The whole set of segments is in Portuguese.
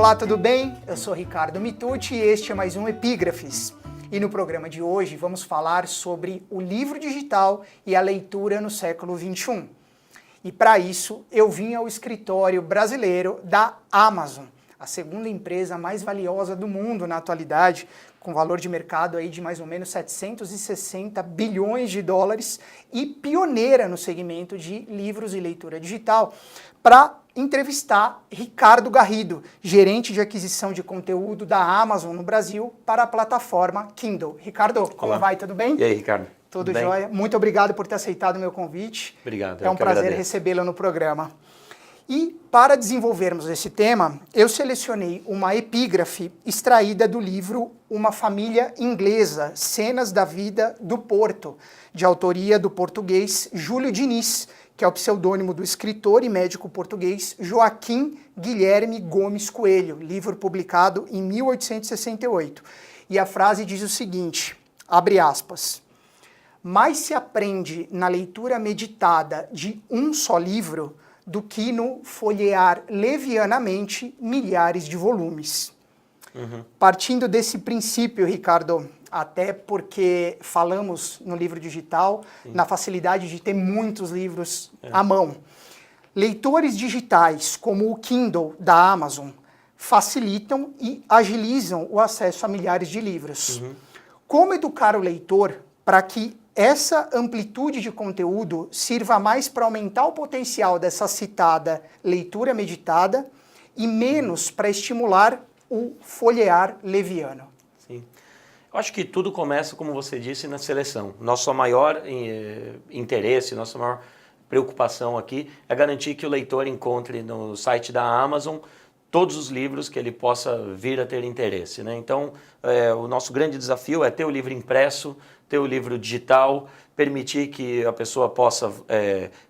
Olá, tudo bem? Eu sou Ricardo Mitucci e este é mais um Epígrafes. E no programa de hoje vamos falar sobre o livro digital e a leitura no século XXI. E para isso eu vim ao escritório brasileiro da Amazon, a segunda empresa mais valiosa do mundo na atualidade, com valor de mercado aí de mais ou menos 760 bilhões de dólares e pioneira no segmento de livros e leitura digital, para entrevistar Ricardo Garrido, gerente de aquisição de conteúdo da Amazon no Brasil para a plataforma Kindle. Ricardo, como vai? Tudo bem? E aí, Ricardo? Tudo jóia. Muito obrigado por ter aceitado o meu convite. Obrigado. É um prazer recebê-lo no programa. E para desenvolvermos esse tema, eu selecionei uma epígrafe extraída do livro Uma Família Inglesa, Cenas da Vida do Porto, de autoria do português Júlio Diniz, que é o pseudônimo do escritor e médico português Joaquim Guilherme Gomes Coelho, livro publicado em 1868. E a frase diz o seguinte, abre aspas, mais se aprende na leitura meditada de um só livro do que no folhear levianamente milhares de volumes. Partindo desse princípio, Ricardo, até porque falamos no livro digital, na facilidade de ter muitos livros à mão. Leitores digitais como o Kindle da Amazon facilitam e agilizam o acesso a milhares de livros. Como educar o leitor para que essa amplitude de conteúdo sirva mais para aumentar o potencial dessa citada leitura meditada e menos para estimular o folhear leviano? Sim. Eu acho que tudo começa, como você disse, na seleção. Nosso maior interesse, nossa maior preocupação aqui é garantir que o leitor encontre no site da Amazon todos os livros que ele possa vir a ter interesse, né? Então, o nosso grande desafio é ter o livro impresso, ter o livro digital, permitir que a pessoa possa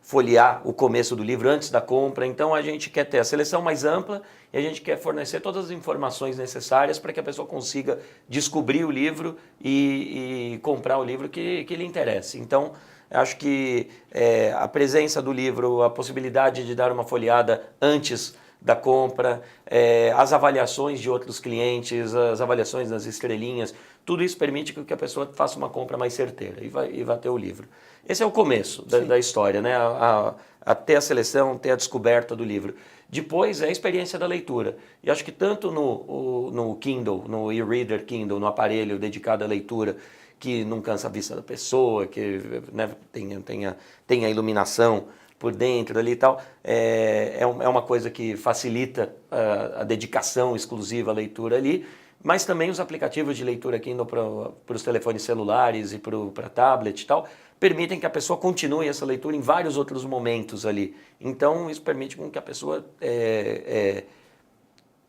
folhear o começo do livro antes da compra. Então, a gente quer ter a seleção mais ampla e a gente quer fornecer todas as informações necessárias para que a pessoa consiga descobrir o livro e comprar o livro que lhe interesse. Então, acho que a presença do livro, a possibilidade de dar uma folheada antes da compra, as avaliações de outros clientes, as avaliações das estrelinhas, tudo isso permite que a pessoa faça uma compra mais certeira e vá ter o livro. Esse é o começo da história, né? A ter a seleção, ter a descoberta do livro. Depois é a experiência da leitura. E acho que tanto no Kindle, no e-reader Kindle, no aparelho dedicado à leitura, que não cansa a vista da pessoa, que, né, tem a iluminação por dentro ali e tal, é uma coisa que facilita a dedicação exclusiva à leitura ali, mas também os aplicativos de leitura Kindle para os telefones celulares e para tablet e tal, permitem que a pessoa continue essa leitura em vários outros momentos ali. Então, isso permite com que a pessoa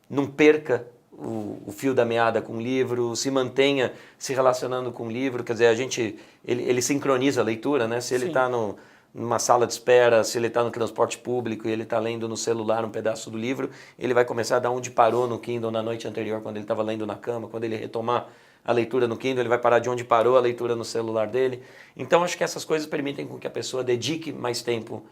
não perca o fio da meada com o livro, se mantenha se relacionando com o livro, quer dizer, ele sincroniza a leitura, né? Se ele está numa sala de espera, se ele está no transporte público e ele está lendo no celular um pedaço do livro, ele vai começar a dar onde parou no Kindle na noite anterior, quando ele estava lendo na cama. Quando ele retomar a leitura no Kindle, ele vai parar de onde parou a leitura no celular dele. Então, acho que essas coisas permitem com que a pessoa dedique mais tempo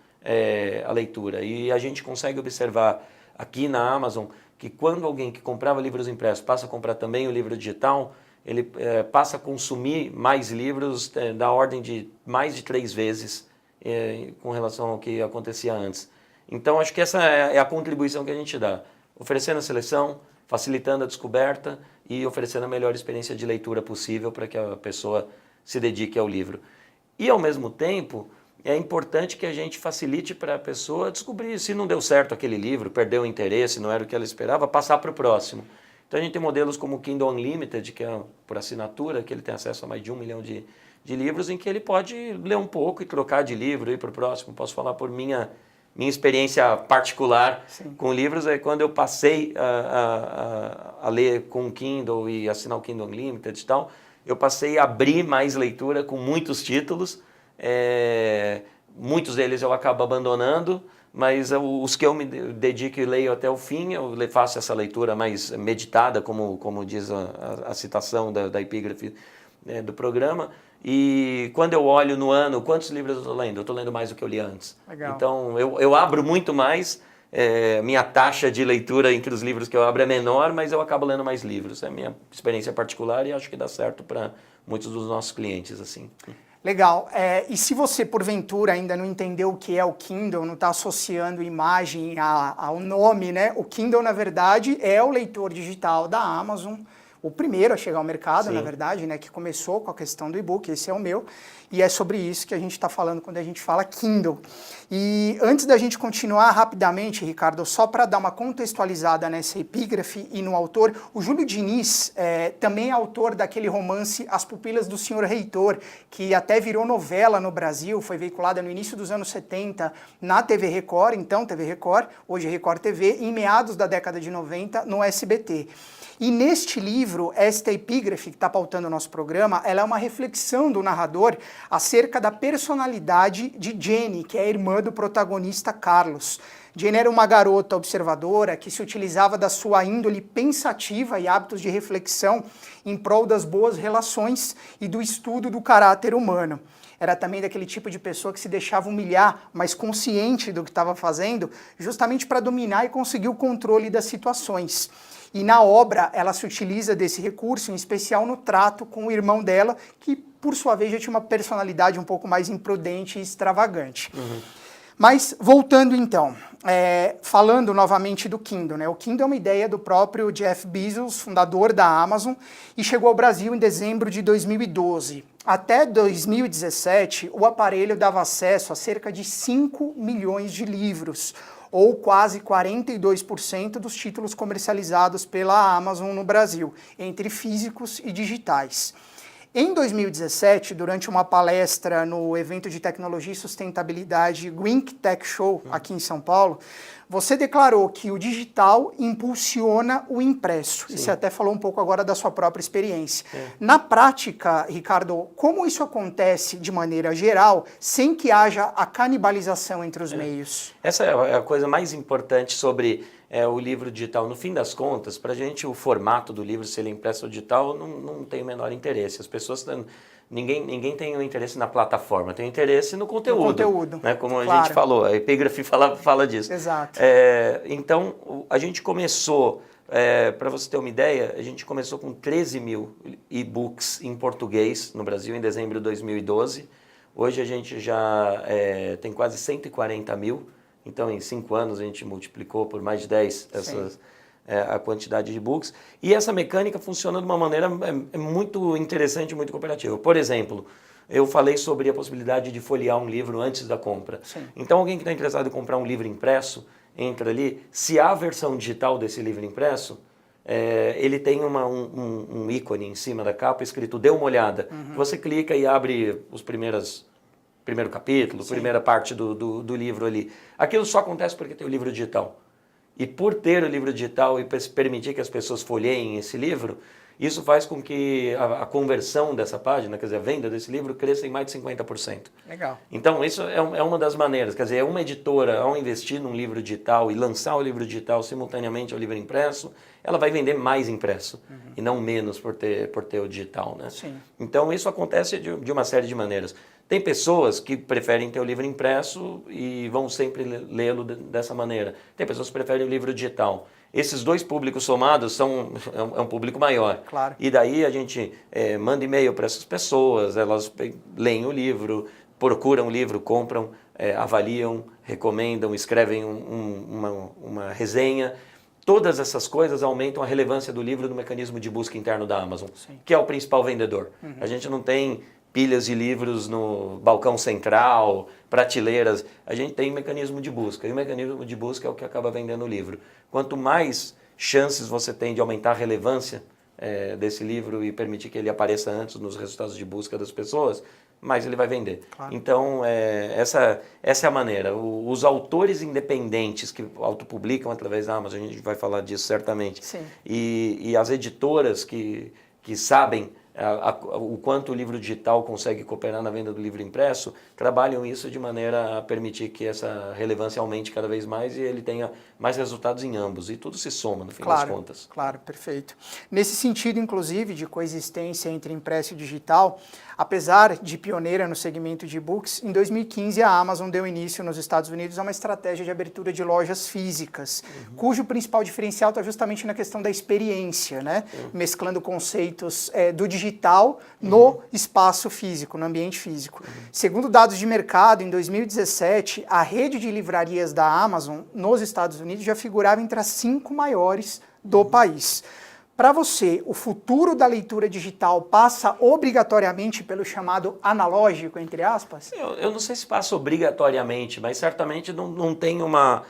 à leitura. E a gente consegue observar aqui na Amazon que quando alguém que comprava livros impressos passa a comprar também o livro digital, ele passa a consumir mais livros da ordem de mais de 3 vezes com relação ao que acontecia antes. Então, acho que essa é a contribuição que a gente dá, oferecendo a seleção, facilitando a descoberta e oferecendo a melhor experiência de leitura possível para que a pessoa se dedique ao livro. E, ao mesmo tempo, é importante que a gente facilite para a pessoa descobrir se não deu certo aquele livro, perdeu o interesse, não era o que ela esperava, passar para o próximo. Então, a gente tem modelos como o Kindle Unlimited, que é por assinatura, que ele tem acesso a mais de 1 milhão de livros, em que ele pode ler um pouco e trocar de livro e ir para o próximo. Posso falar por minha experiência particular com livros, é quando eu passei a ler com o Kindle e assinar o Kindle Unlimited e tal, eu passei a abrir mais leitura com muitos títulos, muitos deles eu acabo abandonando, mas os que eu me dedico e leio até o fim, eu faço essa leitura mais meditada, como diz a citação da epígrafe do programa. E quando eu olho no ano, quantos livros eu estou lendo? Eu estou lendo mais do que eu li antes. Legal. Então, eu abro muito mais minha taxa de leitura entre os livros que eu abro é menor, mas eu acabo lendo mais livros. É a minha experiência particular e acho que dá certo para muitos dos nossos clientes, assim. Legal. E se você, porventura, ainda não entendeu o que é o Kindle, não está associando imagem ao nome, né? O Kindle, na verdade, é o leitor digital da Amazon, o primeiro a chegar ao mercado, Sim. na verdade, né? Que começou com a questão do e-book, esse é o meu. E é sobre isso que a gente está falando quando a gente fala Kindle. E antes da gente continuar rapidamente, Ricardo, só para dar uma contextualizada nessa epígrafe e no autor, o Júlio Diniz também é autor daquele romance As Pupilas do Senhor Reitor, que até virou novela no Brasil, foi veiculada no início dos anos 70 na TV Record, então TV Record, hoje Record TV, e em meados da década de 90 no SBT. E neste livro, esta epígrafe que está pautando o nosso programa, ela é uma reflexão do narrador acerca da personalidade de Jenny, que é a irmã do protagonista Carlos. Jenny era uma garota observadora que se utilizava da sua índole pensativa e hábitos de reflexão em prol das boas relações e do estudo do caráter humano. Era também daquele tipo de pessoa que se deixava humilhar, mas consciente do que estava fazendo, justamente para dominar e conseguir o controle das situações. E na obra, ela se utiliza desse recurso, em especial no trato com o irmão dela, que, por sua vez, já tinha uma personalidade um pouco mais imprudente e extravagante. Mas, voltando então, falando novamente do Kindle, né? O Kindle é uma ideia do próprio Jeff Bezos, fundador da Amazon, e chegou ao Brasil em dezembro de 2012. Até 2017, o aparelho dava acesso a cerca de 5 milhões de livros, ou quase 42% dos títulos comercializados pela Amazon no Brasil, entre físicos e digitais. Em 2017, durante uma palestra no evento de tecnologia e sustentabilidade Green Tech Show, aqui em São Paulo, você declarou que o digital impulsiona o impresso. Sim. E você até falou um pouco agora da sua própria experiência. Na prática, Ricardo, como isso acontece de maneira geral, sem que haja a canibalização entre os meios? Essa é a coisa mais importante sobre o livro digital. No fim das contas, para a gente, o formato do livro, se ele é impresso ou digital, não tem o menor interesse. As pessoas... Ninguém tem um interesse na plataforma, tem um interesse no conteúdo. No conteúdo, né? Como a gente falou, a epígrafe fala disso. Exato. Então, a gente começou, para você ter uma ideia, a gente começou com 13 mil e-books em português no Brasil em dezembro de 2012. Hoje a gente já tem quase 140 mil, então em 5 anos a gente multiplicou por mais de 10 a quantidade de books. E essa mecânica funciona de uma maneira muito interessante e muito cooperativa. Por exemplo, eu falei sobre a possibilidade de folhear um livro antes da compra. Sim. Então, alguém que está interessado em comprar um livro impresso, entra ali. Se há a versão digital desse livro impresso, ele tem um ícone em cima da capa escrito "Dê uma olhada". Você clica e abre os primeiro capítulo, primeira parte do livro ali. Aquilo só acontece porque tem o livro digital. E por ter o livro digital e permitir que as pessoas folheiem esse livro, isso faz com que a conversão dessa página, quer dizer, a venda desse livro, cresça em mais de 50%. Legal. Então, isso é uma das maneiras. Quer dizer, uma editora, ao investir num livro digital e lançar o livro digital simultaneamente ao livro impresso, ela vai vender mais impresso e não menos por ter o digital, né? Sim. Então, isso acontece de uma série de maneiras. Tem pessoas que preferem ter o livro impresso e vão sempre lê-lo dessa maneira. Tem pessoas que preferem o livro digital. Esses dois públicos somados é um público maior. Claro. E daí a gente manda e-mail para essas pessoas, elas leem o livro, procuram o livro, compram, avaliam, recomendam, escrevem uma resenha. Todas essas coisas aumentam a relevância do livro no mecanismo de busca interno da Amazon, que é o principal vendedor. A gente não tem pilhas de livros no balcão central, prateleiras. A gente tem mecanismo de busca, e o mecanismo de busca é o que acaba vendendo o livro. Quanto mais chances você tem de aumentar a relevância desse livro e permitir que ele apareça antes nos resultados de busca das pessoas, mais ele vai vender. Claro. Então, essa é a maneira. Os autores independentes que autopublicam através da Amazon, a gente vai falar disso certamente, e as editoras que sabem o quanto o livro digital consegue cooperar na venda do livro impresso, trabalham isso de maneira a permitir que essa relevância aumente cada vez mais e ele tenha mais resultados em ambos. E tudo se soma, no fim das contas. Claro, perfeito. Nesse sentido, inclusive, de coexistência entre impresso e digital, Apesar de pioneira no segmento de e-books, em 2015 a Amazon deu início nos Estados Unidos a uma estratégia de abertura de lojas físicas, cujo principal diferencial está justamente na questão da experiência, né? Mesclando conceitos do digital no espaço físico, no ambiente físico. Segundo dados de mercado, em 2017, a rede de livrarias da Amazon nos Estados Unidos já figurava entre as 5 maiores do país. Para você, o futuro da leitura digital passa obrigatoriamente pelo chamado analógico, entre aspas? Eu não sei se passa obrigatoriamente, mas certamente não tem uma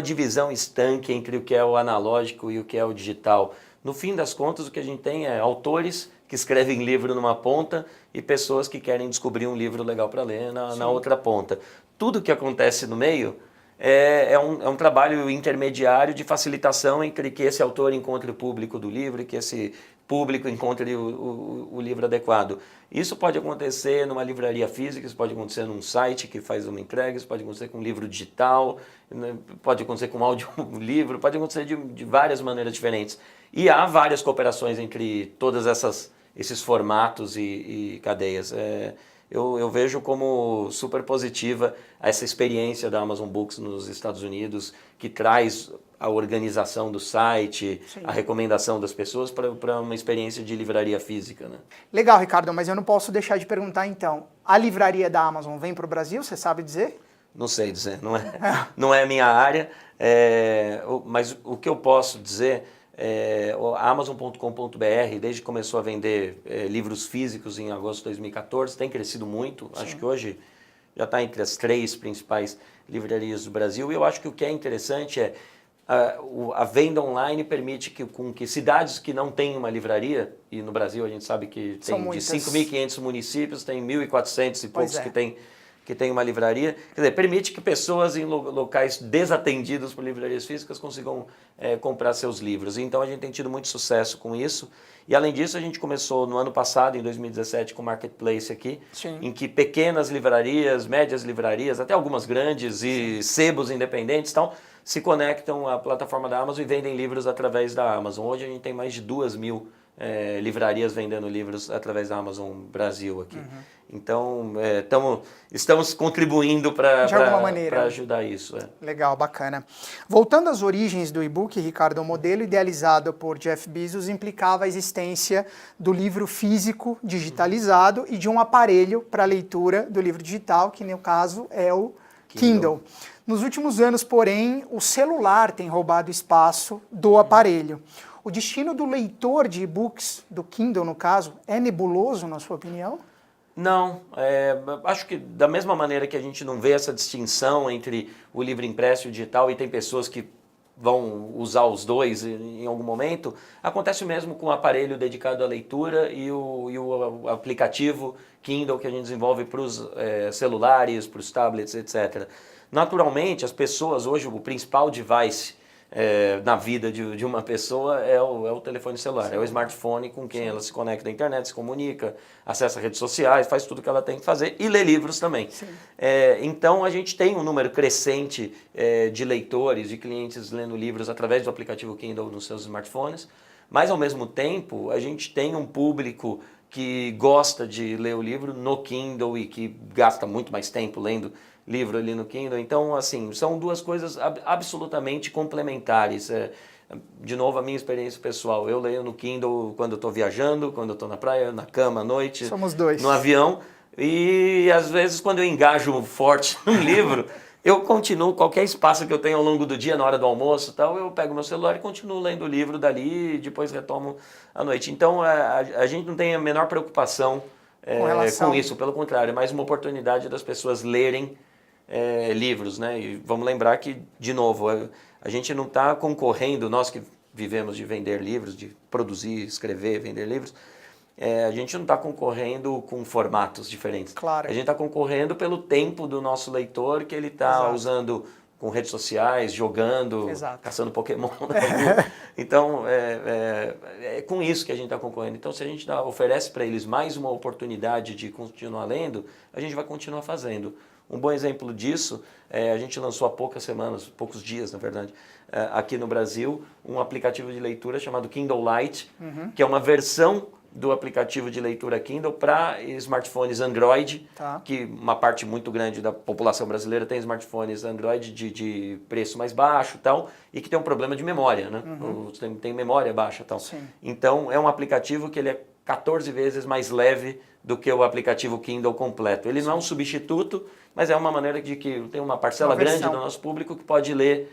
divisão estanque entre o que é o analógico e o que é o digital. No fim das contas, o que a gente tem é autores que escrevem livro numa ponta e pessoas que querem descobrir um livro legal para ler na outra ponta. Tudo que acontece no meio é um trabalho intermediário de facilitação entre que esse autor encontre o público do livro e que esse público encontre o livro adequado. Isso pode acontecer numa livraria física, isso pode acontecer num site que faz uma entrega, isso pode acontecer com um livro digital, pode acontecer com um audiolivro, pode acontecer de várias maneiras diferentes. E há várias cooperações entre todas esses formatos e cadeias. Eu vejo como super positiva essa experiência da Amazon Books nos Estados Unidos, que traz a organização do site, a recomendação das pessoas para uma experiência de livraria física, né? Legal, Ricardo, mas eu não posso deixar de perguntar então, a livraria da Amazon vem para o Brasil, você sabe dizer? Não sei dizer, não é a minha área, mas o que eu posso dizer... a Amazon.com.br, desde que começou a vender livros físicos em agosto de 2014, tem crescido muito. Sim. Acho que hoje já está entre as 3 principais livrarias do Brasil. E eu acho que o que é interessante é a venda online permite que cidades que não têm uma livraria, e no Brasil a gente sabe que tem de 5.500 municípios, tem 1.400 e poucos que tem uma livraria, quer dizer, permite que pessoas em locais desatendidos por livrarias físicas consigam comprar seus livros. Então a gente tem tido muito sucesso com isso. E além disso, a gente começou no ano passado, em 2017, com o Marketplace aqui, em que pequenas livrarias, médias livrarias, até algumas grandes e sebos independentes se conectam à plataforma da Amazon e vendem livros através da Amazon. Hoje a gente tem mais de 2.000 livrarias vendendo livros através da Amazon Brasil aqui. Então, estamos contribuindo para ajudar isso. Legal, bacana. Voltando às origens do e-book, Ricardo, o modelo idealizado por Jeff Bezos implicava a existência do livro físico digitalizado e de um aparelho para leitura do livro digital, que no caso é o Kindle. Nos últimos anos, porém, o celular tem roubado espaço do aparelho. O destino do leitor de e-books, do Kindle no caso, é nebuloso, na sua opinião? Não, acho que da mesma maneira que a gente não vê essa distinção entre o livro impresso e o digital, e tem pessoas que vão usar os dois em algum momento, acontece o mesmo com o aparelho dedicado à leitura e o aplicativo Kindle que a gente desenvolve para os celulares, para os tablets, etc. Naturalmente, as pessoas hoje, o principal device na vida de uma pessoa é o telefone celular, é o smartphone com quem ela se conecta à internet, se comunica, acessa redes sociais, faz tudo o que ela tem que fazer e lê livros também. Então a gente tem um número crescente de leitores, de clientes lendo livros através do aplicativo Kindle nos seus smartphones, mas ao mesmo tempo a gente tem um público que gosta de ler o livro no Kindle e que gasta muito mais tempo lendo livro ali no Kindle. Então, assim, são duas coisas absolutamente complementares. De novo, a minha experiência pessoal. Eu leio no Kindle quando eu estou viajando, quando eu estou na praia, na cama, à noite. Somos dois. No avião. E, às vezes, quando eu engajo forte num livro, eu continuo, qualquer espaço que eu tenho ao longo do dia, na hora do almoço e tal, eu pego meu celular e continuo lendo o livro dali e depois retomo à noite. Então, a gente não tem a menor preocupação com isso. Pelo contrário, é mais uma oportunidade das pessoas lerem livros, né? E vamos lembrar que, de novo, a gente não está concorrendo, nós que vivemos de vender livros, de produzir, escrever, vender livros, a gente não está concorrendo com formatos diferentes. Claro. A gente está concorrendo pelo tempo do nosso leitor que ele está usando com redes sociais, jogando, caçando Pokémon. Então, é com isso que a gente está concorrendo. Então, se a gente oferece para eles mais uma oportunidade de continuar lendo, a gente vai continuar fazendo. Um bom exemplo disso, a gente lançou há poucos dias, na verdade, aqui no Brasil, um aplicativo de leitura chamado Kindle Lite, que é uma versão do aplicativo de leitura Kindle para smartphones Android, que uma parte muito grande da população brasileira tem smartphones Android de preço mais baixo e tal, e que tem um problema de memória, né? Tem memória baixa e tal. Sim. Então é um aplicativo que ele é 14 vezes mais leve do que o aplicativo Kindle completo. Ele não é um substituto, mas é uma maneira de que tem uma parcela grande do nosso público que pode ler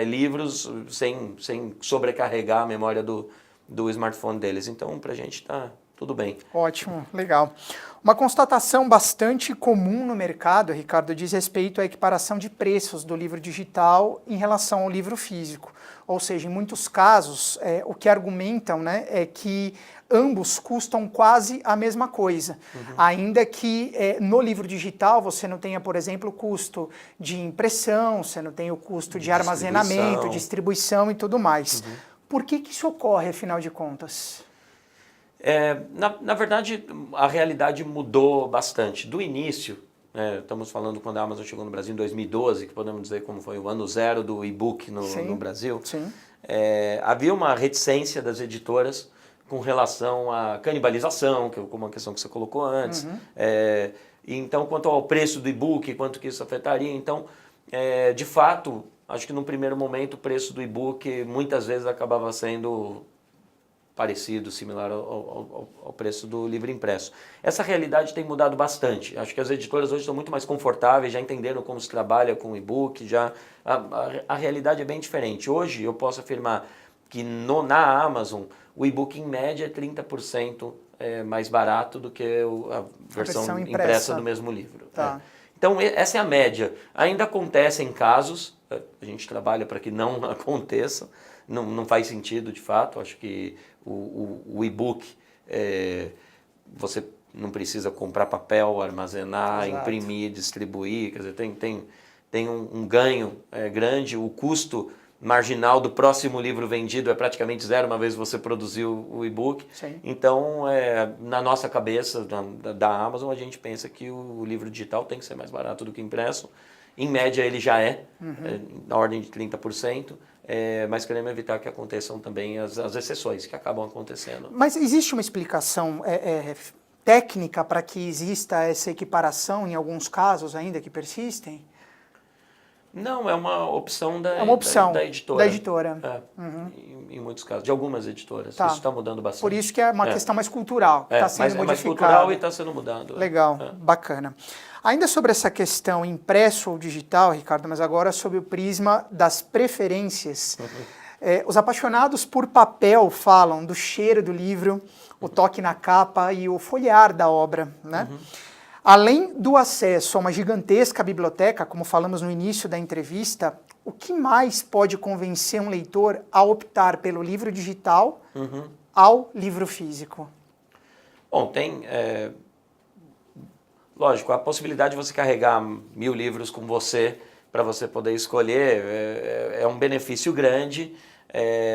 livros sem sobrecarregar a memória do smartphone deles. Então, para a gente está tudo bem. Ótimo, legal. Uma constatação bastante comum no mercado, Ricardo, diz respeito à equiparação de preços do livro digital em relação ao livro físico. Ou seja, em muitos casos, o que argumentam, né, é que ambos custam quase a mesma coisa. Ainda que no livro digital você não tenha, por exemplo, o custo de impressão, você não tem o custo de armazenamento, distribuição e tudo mais. Por que isso ocorre, afinal de contas? Na verdade, a realidade mudou bastante. Do início, estamos falando quando a Amazon chegou no Brasil em 2012, que podemos dizer como foi o ano zero do e-book no Brasil, havia uma reticência das editoras com relação à canibalização, que é uma questão que você colocou antes. Então, quanto ao preço do e-book, quanto que isso afetaria. Então, de fato, acho que num primeiro momento o preço do e-book muitas vezes acabava sendo parecido, similar ao preço do livro impresso. Essa realidade tem mudado bastante. Acho que as editoras hoje estão muito mais confortáveis, já entenderam como se trabalha com e-book, a realidade é bem diferente. Hoje eu posso afirmar que na Amazon o e-book em média é 30% mais barato do que a versão impressa do mesmo livro. Então essa é a média. Ainda acontecem casos, a gente trabalha para que não aconteça, não faz sentido de fato. Acho que o e-book, você não precisa comprar papel, armazenar, imprimir, distribuir, quer dizer, tem um ganho grande, o custo marginal do próximo livro vendido é praticamente zero, uma vez você produziu o e-book. Então, na nossa cabeça, da Amazon, a gente pensa que o livro digital tem que ser mais barato do que o impresso. Em média, ele já na ordem de 30%, mas queremos evitar que aconteçam também as exceções que acabam acontecendo. Mas existe uma explicação técnica para que exista essa equiparação em alguns casos ainda que persistem? Não, é uma opção da editora. Da editora. Em muitos casos, de algumas editoras. Isso está mudando bastante. Por isso que é uma questão mais cultural, que está sendo modificada. Mais cultural e está sendo mudado. Legal, bacana. Ainda sobre essa questão impresso ou digital, Ricardo, mas agora sobre o prisma das preferências. Os apaixonados por papel falam do cheiro do livro, o toque na capa e o folhear da obra, né? Além do acesso a uma gigantesca biblioteca, como falamos no início da entrevista, o que mais pode convencer um leitor a optar pelo livro digital ao livro físico? Bom, tem, lógico, a possibilidade de você carregar 1000 livros com você para você poder escolher é um benefício grande.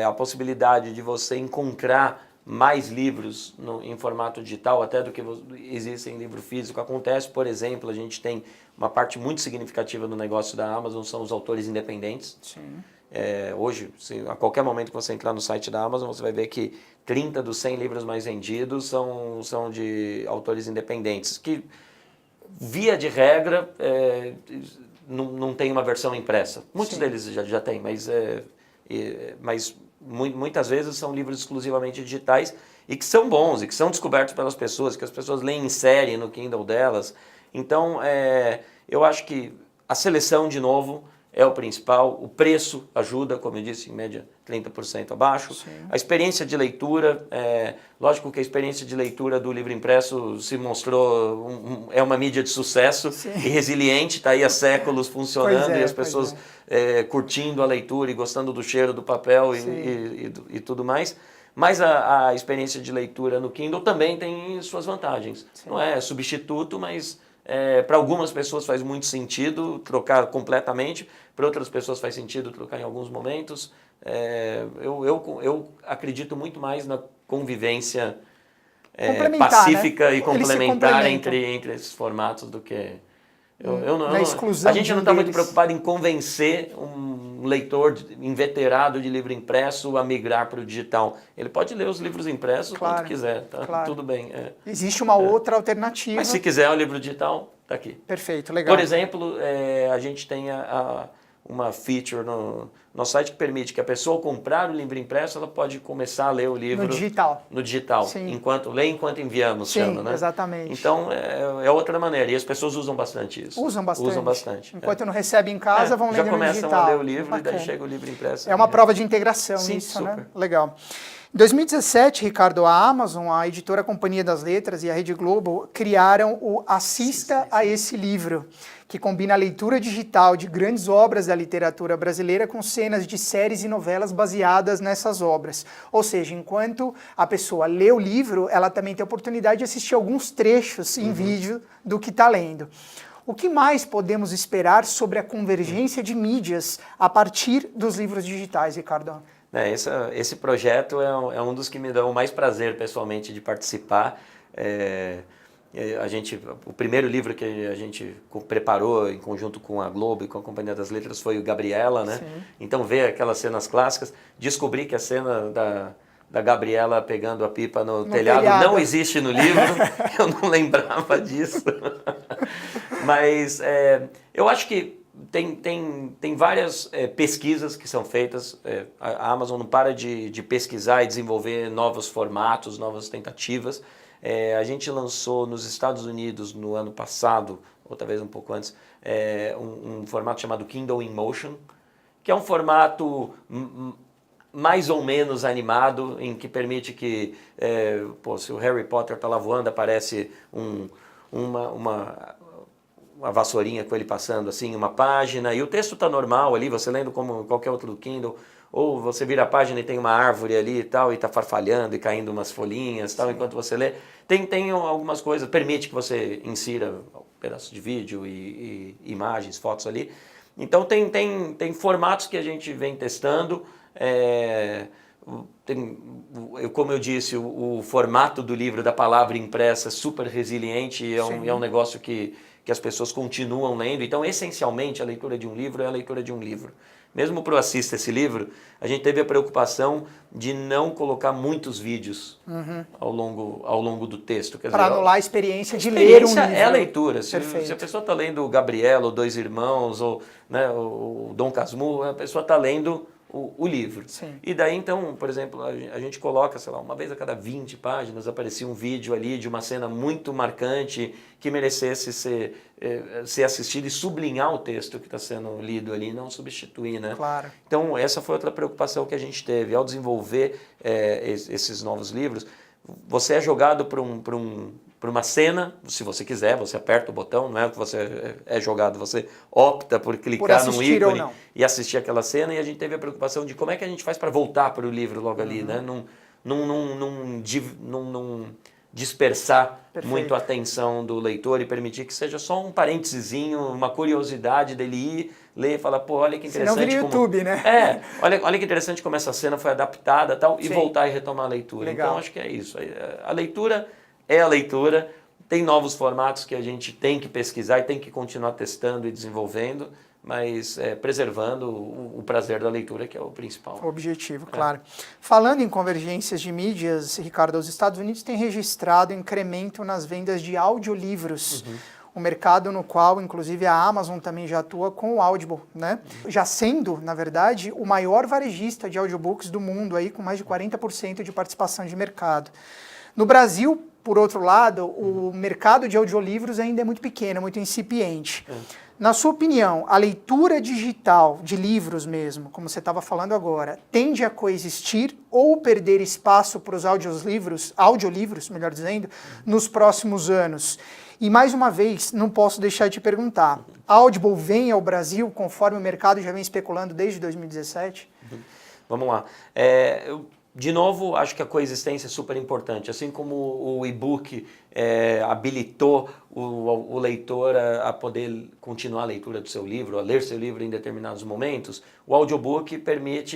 A possibilidade de você encontrar mais livros em formato digital até do que existem em livro físico acontece. Por exemplo, a gente tem uma parte muito significativa do negócio da Amazon, são os autores independentes. Hoje, a qualquer momento que você entrar no site da Amazon, você vai ver que 30 dos 100 livros mais vendidos são de autores independentes, que, via de regra, não tem uma versão impressa. Muitos deles já têm, mas muitas vezes são livros exclusivamente digitais e que são bons e que são descobertos pelas pessoas, que as pessoas leem em série no Kindle delas. Então, eu acho que a seleção, de novo, é o principal. O preço ajuda, como eu disse, em média 30% abaixo. A experiência de leitura, lógico que a experiência de leitura do livro impresso se mostrou é uma mídia de sucesso e resiliente, está aí há séculos funcionando e as pessoas curtindo a leitura e gostando do cheiro do papel e tudo mais. Mas a experiência de leitura no Kindle também tem suas vantagens. Não é substituto, mas para algumas pessoas faz muito sentido trocar completamente, para outras pessoas faz sentido trocar em alguns momentos. Eu acredito muito mais na convivência pacífica, né? E complementar entre esses formatos do que na exclusão a gente não está muito deles. preocupado em convencer um leitor inveterado de livro impresso a migrar para o digital. Ele pode ler os livros impressos quanto quiser, tá? Claro. Tudo bem. Existe uma outra alternativa. Mas se quiser o livro digital, está aqui. Perfeito, legal. Por exemplo, a gente tem uma feature no nosso site que permite que a pessoa, ao comprar o livro impresso, ela pode começar a ler o livro no digital. Sim. enquanto enviamos, sim, chama, né? Exatamente. Então, é outra maneira, e as pessoas usam bastante isso. Usam bastante. Enquanto não recebe em casa, vão ler no digital. Já começam a ler o livro e daí chega o livro impresso. É uma prova de integração sim, isso, super. né? Legal. Em 2017, Ricardo, a Amazon, a editora Companhia das Letras e a Rede Globo criaram o Assista a esse livro, que combina a leitura digital de grandes obras da literatura brasileira com cenas de séries e novelas baseadas nessas obras. Ou seja, enquanto a pessoa lê o livro, ela também tem a oportunidade de assistir alguns trechos em vídeo do que está lendo. O que mais podemos esperar sobre a convergência de mídias a partir dos livros digitais, Ricardo? Esse projeto é um dos que me dão mais prazer pessoalmente de participar. O primeiro livro que a gente preparou em conjunto com a Globo e com a Companhia das Letras foi o Gabriela, né? Sim. Então ver aquelas cenas clássicas, descobri que a cena da Gabriela pegando a pipa no telhado não existe no livro, eu não lembrava disso. Mas eu acho que tem várias pesquisas que são feitas, a Amazon não para de pesquisar e desenvolver novos formatos, novas tentativas. A gente lançou nos Estados Unidos no ano passado, ou talvez um pouco antes, um formato chamado Kindle in Motion, que é um formato mais ou menos animado, em que permite que, se o Harry Potter está lá voando, aparece uma vassourinha com ele passando assim, uma página, e o texto está normal ali, você lendo como qualquer outro do Kindle, ou você vira a página e tem uma árvore ali e tal, e está farfalhando e caindo umas folhinhas e tal, enquanto você lê. Tem algumas coisas, permite que você insira pedaços de vídeo e imagens, fotos ali. Então tem formatos que a gente vem testando. Como eu disse, o formato do livro, da palavra impressa, é super resiliente, é um negócio que as pessoas continuam lendo. Então, essencialmente, a leitura de um livro é a leitura de um livro. Mesmo para o Assista esse livro, a gente teve a preocupação de não colocar muitos vídeos ao longo do texto. Para anular a experiência de ler um livro. É a leitura. Se a pessoa está lendo o Gabriela, ou Dois Irmãos, ou o Dom Casmurro, a pessoa está lendo o livro. Sim. E daí, então, por exemplo, a gente coloca, sei lá, uma vez a cada 20 páginas aparecia um vídeo ali de uma cena muito marcante que merecesse ser assistido e sublinhar o texto que está sendo lido ali, não substituir, né? Claro. Então, essa foi outra preocupação que a gente teve. Ao desenvolver esses novos livros, você é jogado para uma cena, se você quiser, você aperta o botão, não é que você é jogado, você opta por clicar no ícone e assistir aquela cena, e a gente teve a preocupação de como é que a gente faz para voltar para o livro logo ali, né? Não dispersar muito a atenção do leitor e permitir que seja só um parêntesezinho, uma curiosidade dele ir, ler e falar, pô, olha que interessante. Senão vira YouTube, né? Olha que interessante como essa cena foi adaptada tal, e voltar e retomar a leitura. Legal. Então, acho que é isso. A leitura é a leitura, tem novos formatos que a gente tem que pesquisar e tem que continuar testando e desenvolvendo, mas preservando o prazer da leitura, que é o principal. O objetivo, claro. Falando em convergências de mídias, Ricardo, os Estados Unidos têm registrado incremento nas vendas de audiolivros, um mercado no qual, inclusive, a Amazon também já atua com o Audible, né? Já sendo, na verdade, o maior varejista de audiobooks do mundo, aí, com mais de 40% de participação de mercado. No Brasil, por outro lado, o mercado de audiolivros ainda é muito pequeno, muito incipiente. Na sua opinião, a leitura digital de livros mesmo, como você estava falando agora, tende a coexistir ou perder espaço para os audiolivros, melhor dizendo, nos próximos anos? E mais uma vez, não posso deixar de te perguntar, a Audible vem ao Brasil conforme o mercado já vem especulando desde 2017? Vamos lá. De novo, acho que a coexistência é super importante. Assim como o e-book habilitou o leitor a poder continuar a leitura do seu livro, a ler seu livro em determinados momentos, o audiobook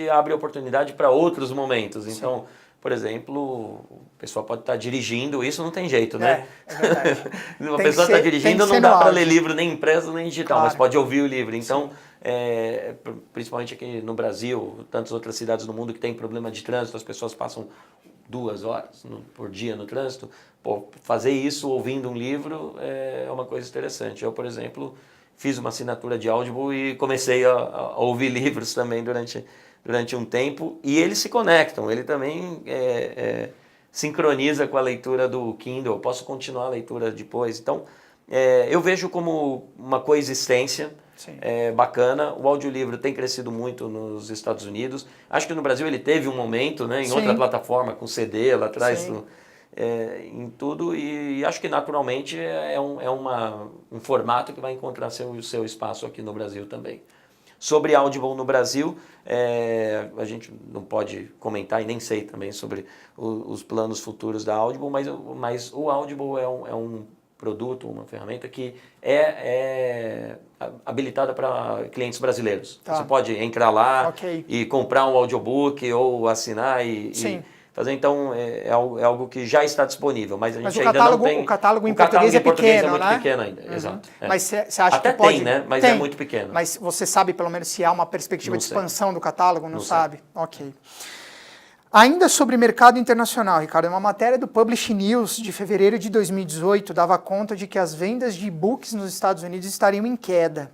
abre oportunidade para outros momentos. Então, por exemplo, o pessoal pode estar dirigindo, isso não tem jeito, né? É verdade. Uma pessoa está dirigindo, não dá para ler livro nem impresso nem digital, claro, mas pode ouvir o livro. Então, principalmente aqui no Brasil, tantas outras cidades do mundo que tem problema de trânsito, as pessoas passam 2 horas por dia no trânsito. Pô, fazer isso ouvindo um livro é uma coisa interessante. Eu, por exemplo, fiz uma assinatura de Audible e comecei a ouvir livros também durante um tempo, e eles se conectam, ele também sincroniza com a leitura do Kindle, eu posso continuar a leitura depois. Então, eu vejo como uma coexistência bacana. O audiolivro tem crescido muito nos Estados Unidos. Acho que no Brasil ele teve um momento, né, em outra plataforma, com CD lá atrás, em tudo, e acho que naturalmente é um formato que vai encontrar o seu espaço aqui no Brasil também. Sobre Audible no Brasil, a gente não pode comentar e nem sei também sobre os planos futuros da Audible, mas o Audible é um produto, uma ferramenta que é habilitada para clientes brasileiros. Tá. Você pode entrar lá e comprar um audiobook ou assinar e fazer. Então, é algo que já está disponível, mas a gente ainda não tem... O catálogo em português é pequeno, é muito né? pequeno ainda, exato. Mas você acha até que pode... tem, né? Mas é muito pequeno. Mas você sabe, pelo menos, se há uma perspectiva de expansão do catálogo? Não sabe? Sei. Ok. Ainda sobre mercado internacional, Ricardo, uma matéria do Publish News de fevereiro de 2018 dava conta de que as vendas de e-books nos Estados Unidos estariam em queda.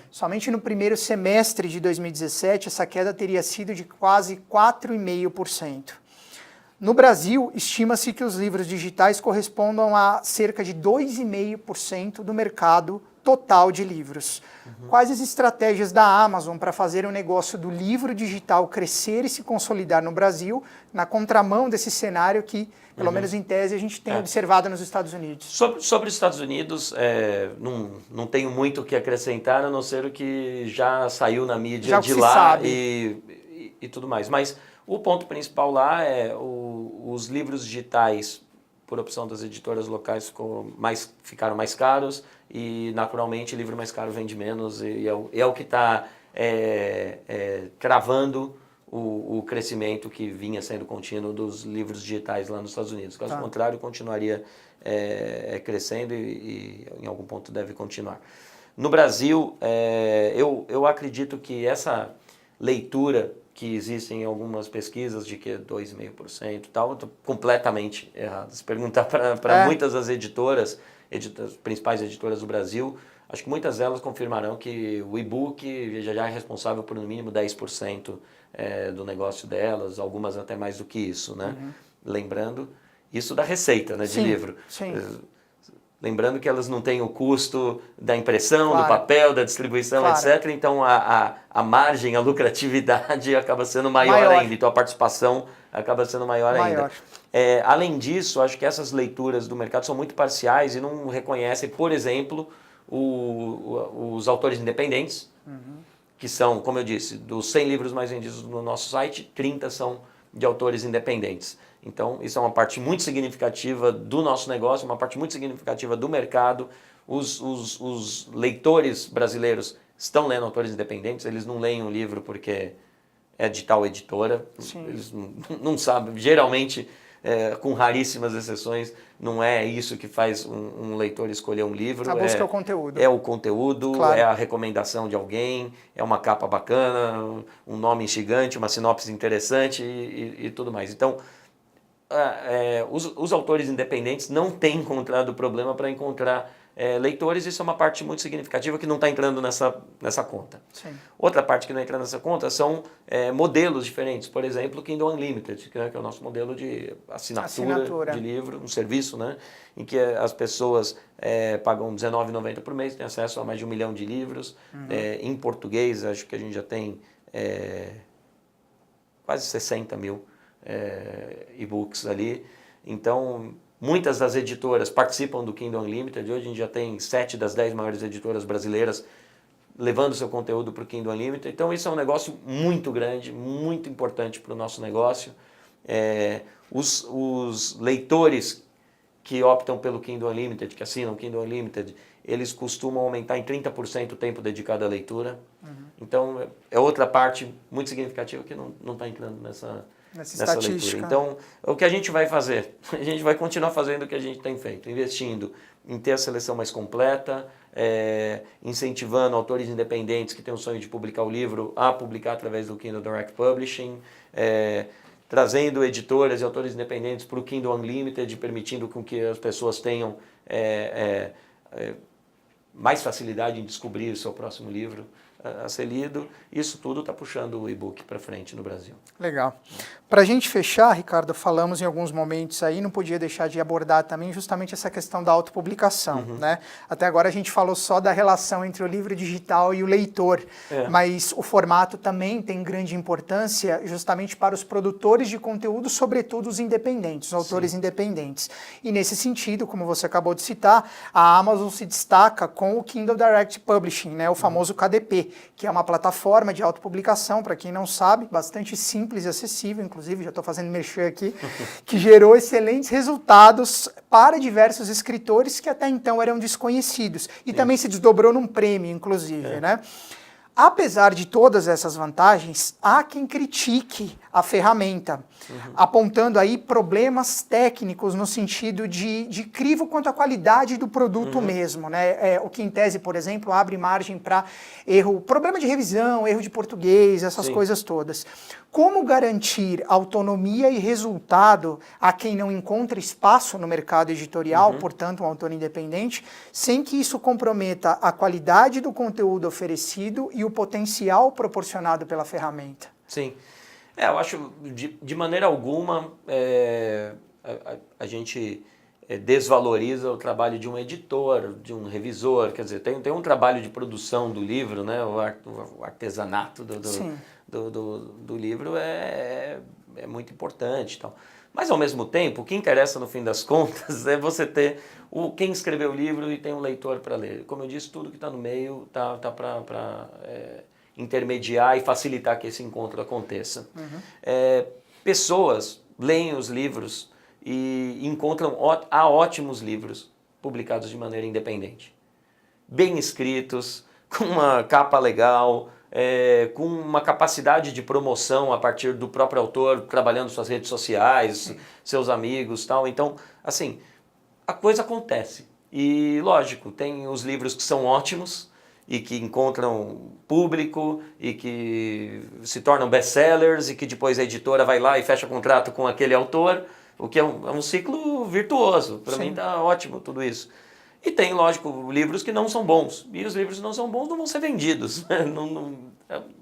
Somente no primeiro semestre de 2017, essa queda teria sido de quase 4,5%. No Brasil, estima-se que os livros digitais correspondam a cerca de 2,5% do mercado total de livros. Quais as estratégias da Amazon para fazer o negócio do livro digital crescer e se consolidar no Brasil, na contramão desse cenário que, pelo menos em tese, a gente tem observado nos Estados Unidos? Sobre os Estados Unidos, não tenho muito o que acrescentar, a não ser o que já saiu na mídia de lá e tudo mais. Mas o ponto principal lá é os livros digitais, por opção das editoras locais, ficaram mais caros e, naturalmente, livro mais caro vende menos e é o que está travando o crescimento que vinha sendo contínuo dos livros digitais lá nos Estados Unidos. Caso contrário, continuaria crescendo e em algum ponto deve continuar. No Brasil, eu acredito que essa leitura que existem algumas pesquisas de que é 2,5% e tal, completamente errado. Se perguntar para muitas das editoras, as principais editoras do Brasil, acho que muitas delas confirmarão que o e-book já é responsável por no mínimo 10% do negócio delas, algumas até mais do que isso, né? Lembrando, isso da receita, né, de livro. Sim. Lembrando que elas não têm o custo da impressão, do papel, da distribuição, etc. Então, a margem, a lucratividade acaba sendo maior ainda. Então, a participação acaba sendo maior ainda. Além disso, acho que essas leituras do mercado são muito parciais e não reconhecem, por exemplo, os autores independentes, que são, como eu disse, dos 100 livros mais vendidos no nosso site, 30 são de autores independentes. Então, isso é uma parte muito significativa do nosso negócio, uma parte muito significativa do mercado. Os leitores brasileiros estão lendo autores independentes, eles não leem um livro porque é de tal editora. Eles não sabem, geralmente, com raríssimas exceções, não é isso que faz um leitor escolher um livro. A busca é o conteúdo. É o conteúdo, é a recomendação de alguém, é uma capa bacana, um nome instigante, uma sinopse interessante e tudo mais. Então, os autores independentes não têm encontrado problema para encontrar leitores. Isso é uma parte muito significativa que não está entrando nessa conta. Outra parte que não entra nessa conta são modelos diferentes. Por exemplo, o Kindle Unlimited, que é o nosso modelo de assinatura de livro, um serviço, né, em que as pessoas pagam R$19,90 por mês, têm acesso a mais de 1 milhão de livros. Em português, acho que a gente já tem quase 60 mil e-books ali. Então, muitas das editoras participam do Kindle Unlimited. Hoje a gente já tem 7 das 10 maiores editoras brasileiras levando seu conteúdo para o Kindle Unlimited. Então, isso é um negócio muito grande, muito importante para o nosso negócio. Os leitores que optam pelo Kindle Unlimited, que assinam o Kindle Unlimited, eles costumam aumentar em 30% o tempo dedicado à leitura. Então, é outra parte muito significativa que não está entrando nessa leitura. Então, o que a gente vai fazer? A gente vai continuar fazendo o que a gente tem feito, investindo em ter a seleção mais completa, incentivando autores independentes que têm o sonho de publicar o livro a publicar através do Kindle Direct Publishing, trazendo editoras e autores independentes para o Kindle Unlimited, permitindo com que as pessoas tenham mais facilidade em descobrir o seu próximo livro a ser lido. Isso tudo está puxando o e-book para frente no Brasil. Legal. Para a gente fechar, Ricardo, falamos em alguns momentos aí, não podia deixar de abordar também justamente essa questão da autopublicação, né? Até agora a gente falou só da relação entre o livro digital e o leitor, mas o formato também tem grande importância justamente para os produtores de conteúdo, sobretudo os independentes, os autores independentes. E nesse sentido, como você acabou de citar, a Amazon se destaca com o Kindle Direct Publishing, né? O famoso KDP, que é uma plataforma de autopublicação, para quem não sabe, bastante simples e acessível, inclusive já estou fazendo merchan aqui, que gerou excelentes resultados para diversos escritores que até então eram desconhecidos. E também se desdobrou num prêmio, inclusive, né? Apesar de todas essas vantagens, há quem critique a ferramenta, apontando aí problemas técnicos no sentido de crivo quanto à qualidade do produto mesmo, né? O que em tese, por exemplo, abre margem para erro, problema de revisão, erro de português, essas coisas todas. Como garantir autonomia e resultado a quem não encontra espaço no mercado editorial, portanto um autor independente, sem que isso comprometa a qualidade do conteúdo oferecido e o potencial proporcionado pela ferramenta? Sim. Eu acho, de maneira alguma, a gente desvaloriza o trabalho de um editor, de um revisor. Quer dizer, tem um trabalho de produção do livro, né? O artesanato do livro é muito importante. Então. Mas, ao mesmo tempo, o que interessa, no fim das contas, é você ter quem escreveu o livro e tem um leitor para ler. Como eu disse, tudo que está no meio está para intermediar e facilitar que esse encontro aconteça. Pessoas leem os livros e encontram há ótimos livros publicados de maneira independente. Bem escritos, com uma capa legal, com uma capacidade de promoção a partir do próprio autor, trabalhando suas redes sociais, seus amigos, tal. Então, assim, a coisa acontece. E, lógico, tem os livros que são ótimos e que encontram público e que se tornam best-sellers e que depois a editora vai lá e fecha contrato com aquele autor, o que é um ciclo virtuoso. Para mim está ótimo tudo isso. E tem, lógico, livros que não são bons. E os livros que não são bons não vão ser vendidos.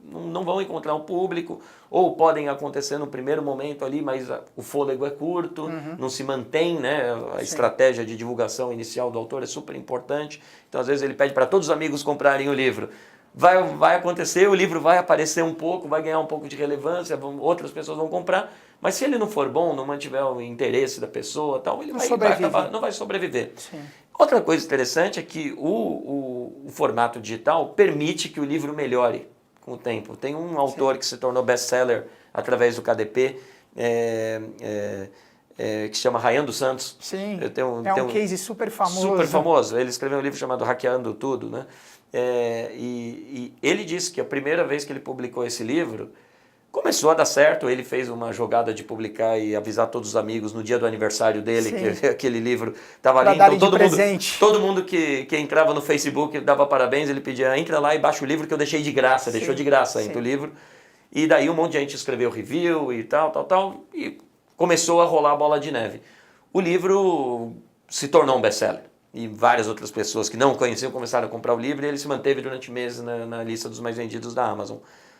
Não vão encontrar um público, ou podem acontecer no primeiro momento ali, mas o fôlego é curto, não se mantém, né? A estratégia de divulgação inicial do autor é super importante. Então, às vezes, ele pede para todos os amigos comprarem o livro. Vai acontecer, o livro vai aparecer um pouco, vai ganhar um pouco de relevância, outras pessoas vão comprar, mas se ele não for bom, não mantiver o interesse da pessoa, tal, ele não vai sobreviver. Sim. Outra coisa interessante é que o formato digital permite que o livro melhore com o tempo. Tem um autor que se tornou best-seller através do KDP, que se chama Ryan dos Santos. Sim, um case super famoso. Super famoso. Ele escreveu um livro chamado Hackeando Tudo, né? E ele disse que a primeira vez que ele publicou esse livro, começou a dar certo. Ele fez uma jogada de publicar e avisar todos os amigos no dia do aniversário dele que aquele livro estava ali. Então todo mundo que entrava no Facebook dava parabéns, ele pedia, entra lá e baixa o livro que eu deixei de graça, deixou de graça ainda o livro. E daí um monte de gente escreveu review e tal, e começou a rolar a bola de neve. O livro se tornou um best-seller. E várias outras pessoas que não conheciam começaram a comprar o livro e ele se manteve durante meses na lista dos mais vendidos da Amazon.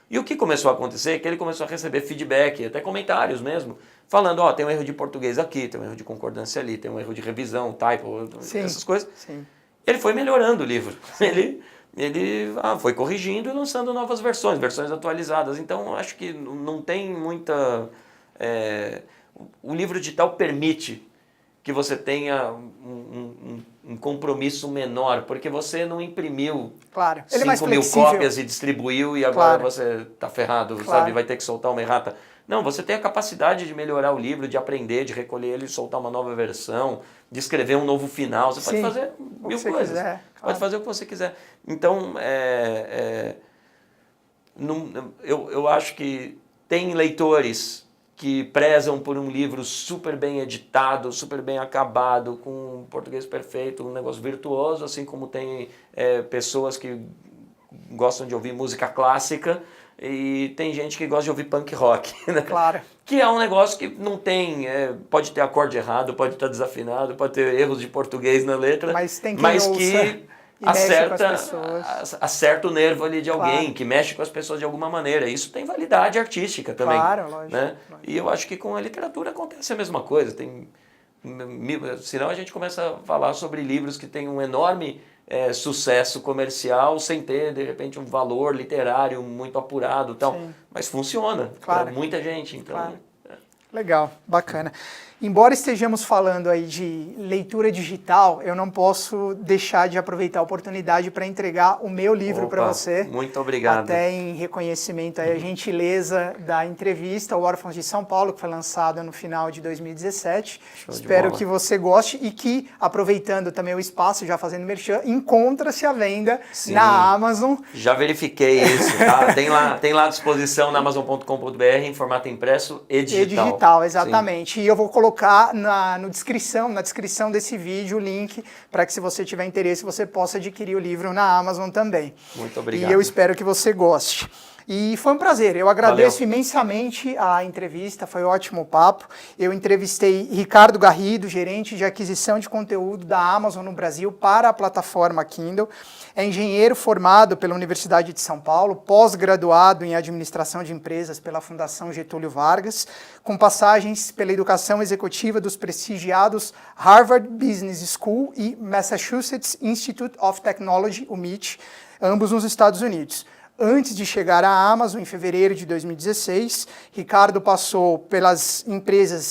E o que começou a acontecer é que ele começou a receber feedback, até comentários mesmo, falando, tem um erro de português aqui, tem um erro de concordância ali, tem um erro de revisão, typo, essas coisas. Sim. Ele foi melhorando o livro. Ele foi corrigindo e lançando novas versões atualizadas. Então, acho que não tem muita... O livro digital permite que você tenha um compromisso menor, porque você não imprimiu 5 mil cópias e distribuiu e agora você está ferrado, sabe? Vai ter que soltar uma errata. Não, você tem a capacidade de melhorar o livro, de aprender, de recolher ele, soltar uma nova versão, de escrever um novo final. Você pode fazer mil coisas. Pode fazer o que você quiser. Então, eu acho que tem leitores que prezam por um livro super bem editado, super bem acabado, com um português perfeito, um negócio virtuoso, assim como tem pessoas que gostam de ouvir música clássica e tem gente que gosta de ouvir punk rock, né? Claro. Que é um negócio que não tem, pode ter acorde errado, pode estar desafinado, pode ter erros de português na letra, mas tem quem mas ouça que e mexe com as acerta o nervo ali de alguém, Claro. que mexe com as pessoas de alguma maneira. Isso tem validade artística também. Claro, lógico, né? lógico. E eu acho que com a literatura acontece a mesma coisa. Senão a gente começa a falar sobre livros que têm um enorme sucesso comercial sem ter, de repente, um valor literário muito apurado e tal. Sim. Mas funciona Claro. para muita gente. Então, Claro. Legal, bacana. Embora estejamos falando aí de leitura digital, eu não posso deixar de aproveitar a oportunidade para entregar o meu livro para você. Muito obrigado. Até em reconhecimento aí, a gentileza da entrevista, o Órfãos de São Paulo, que foi lançado no final de 2017. Espero que você goste e que, aproveitando também o espaço, já fazendo merchan, encontra-se à venda na Amazon. Já verifiquei isso, tá? Tem lá à disposição na Amazon.com.br em formato impresso e digital. E digital, exatamente. Sim. E eu vou colocar na descrição desse vídeo o link para que, se você tiver interesse, você possa adquirir o livro na Amazon também. Muito obrigado. E eu espero que você goste. E foi um prazer, eu agradeço imensamente a entrevista, foi um ótimo papo. Eu entrevistei Ricardo Garrido, gerente de aquisição de conteúdo da Amazon no Brasil para a plataforma Kindle. É engenheiro formado pela Universidade de São Paulo, pós-graduado em administração de empresas pela Fundação Getúlio Vargas, com passagens pela educação executiva dos prestigiados Harvard Business School e Massachusetts Institute of Technology, o MIT, ambos nos Estados Unidos. Antes de chegar à Amazon, em fevereiro de 2016, Ricardo passou pelas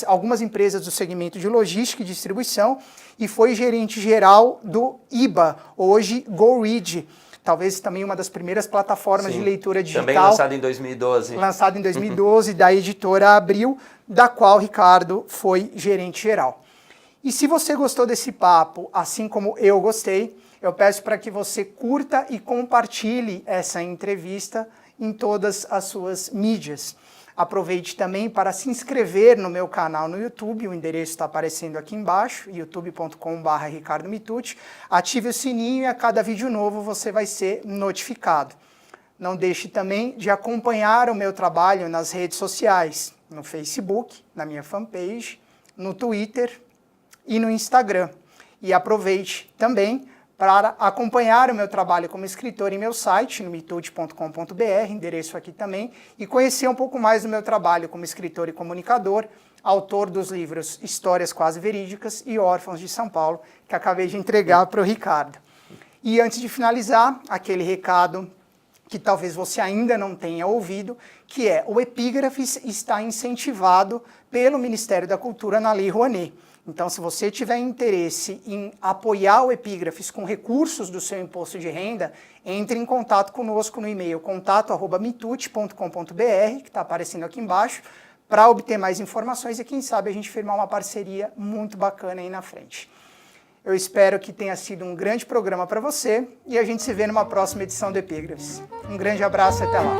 algumas empresas do segmento de logística e distribuição e foi gerente geral do IBA, hoje GoRead, talvez também uma das primeiras plataformas de leitura digital. Também lançado em 2012. Lançado em 2012, da editora Abril, da qual Ricardo foi gerente geral. E se você gostou desse papo, assim como eu gostei, eu peço para que você curta e compartilhe essa entrevista em todas as suas mídias. Aproveite também para se inscrever no meu canal no YouTube, o endereço está aparecendo aqui embaixo, youtube.com/Ricardo Mitucci. Ative o sininho e a cada vídeo novo você vai ser notificado. Não deixe também de acompanhar o meu trabalho nas redes sociais, no Facebook, na minha fanpage, no Twitter e no Instagram. E aproveite também para acompanhar o meu trabalho como escritor em meu site, no mitucci.com.br, endereço aqui também, e conhecer um pouco mais do meu trabalho como escritor e comunicador, autor dos livros Histórias Quase Verídicas e Órfãos de São Paulo, que acabei de entregar para o Ricardo. E antes de finalizar, aquele recado que talvez você ainda não tenha ouvido, que é: o Epígrafes está incentivado pelo Ministério da Cultura na Lei Rouanet. Então, se você tiver interesse em apoiar o Epígrafes com recursos do seu imposto de renda, entre em contato conosco no e-mail contato@mitucci.com.br, que está aparecendo aqui embaixo, para obter mais informações e, quem sabe, a gente firmar uma parceria muito bacana aí na frente. Eu espero que tenha sido um grande programa para você e a gente se vê numa próxima edição do Epígrafes. Um grande abraço e até lá.